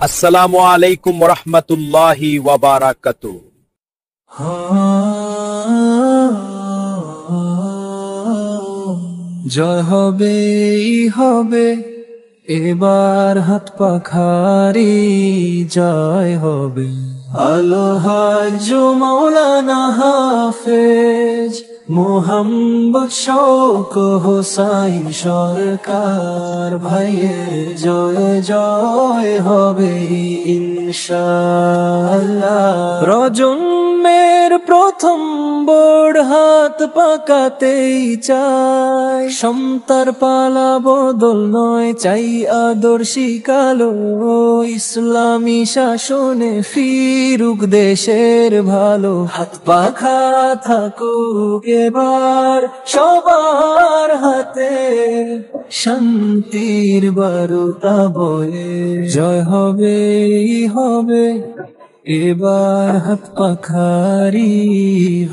আসসালামু আলাইকুম ওয়া রাহমাতুল্লাহি ওয়া বারাকাতুহু। জয় হবে হবে এবার হাত পাখারি, জয় হবে। আলো হাজ মাওলানা হাফেজ মোহাম্মদ শৌক হোসাইন সরকার ভাইয়ের জয় জয় হবে ইনশাআল্লাহ। প্রজন্মের প্রথম বোর্ড হাত পাকাতেই চাই, সমতার পালা বদল নয়, চাই আদর্শিকালো ইসলামী শাসনে ফিরুক দেশের ভালো। হাত পাখা থাকুক এবার সবার হাতে, শান্তির বারুদা বয়ে জয় হবে হবে এবার হাত পাখারি,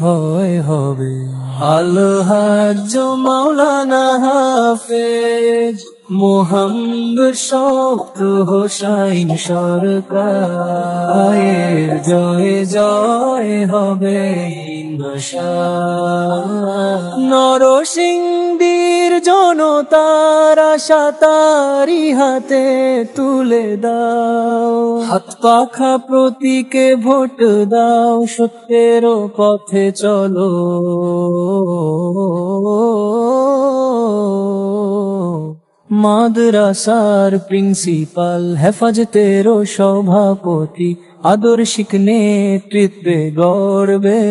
হয় হবে। আল হাজ মাওলানা হাফেজ মোহাম্মদ শৌক হোসাইন সরকার জয় জয় হবে ইনশাআল্লাহ। নরসিংদীর জনতার আশা তারি হাতে তুলে দাও, হাত পাখা প্রতীকে ভোট দাও, সত্যের পথে চলো। মাদ্রাসার প্রিন্সিপাল, হেফাজতের সভাপতি, আদর্শিক নেতৃত্বে গড়বে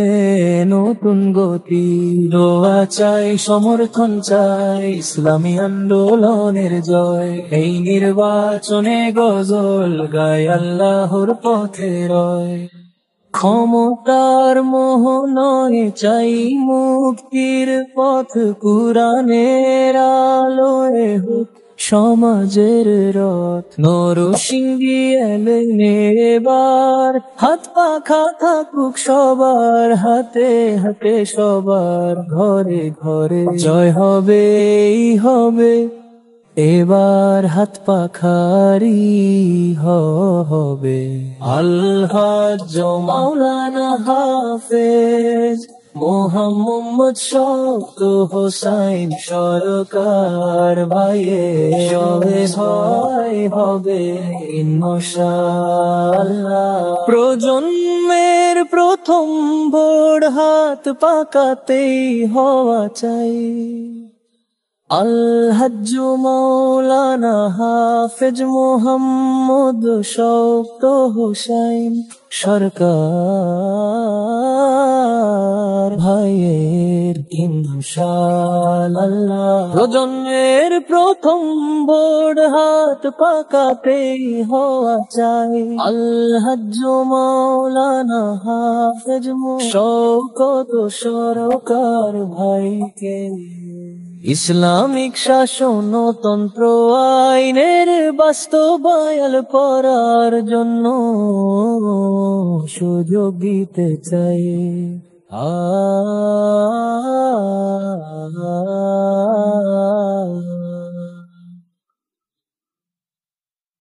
নতুন গতি। দোয়া চাই, সমর্থন চাই, ইসলামী আন্দোলনের জয়। এই নির্বাচনে গজল গায়, আল্লাহর পথে রয়। ক্ষমতার মোহ নয়, চাই মুক্তির পথ, কুরআনের আলোয় হোক সমাজের রথ। নরসিংদী এলেন এবার, হাত পাখা থাকুক সবার হাতে হাতে, সবার ঘরে ঘরে জয় হবে হবে এবার হাত পাখারি, হবে। আল হাজ মাওলানা হাফেজ মোহাম্মদ শৌক হোসাইন সরকার ভাইয়ের জয় জয় হবে ইনশাআল্লাহ। প্রজন্মের প্রথম ভোর হাত পাকাতেই হওয়া চাই, আল হাজ মাওলানা হাফেজ মোহাম্মদ শৌক হোসাইন সরকার ভাইয়ের ইনশাআল্লাহ। প্রজন্মের প্রথম ভোর হাত পাকাতেই হওয়া চাই, আল হাজ মাওলানা হাফেজ শৌক সরকার ভাইকে। ইসলামিক শাসন তন্ত্র আইনের বাস্তবায়ন করার জন্য সুযোগ দিতে চাই।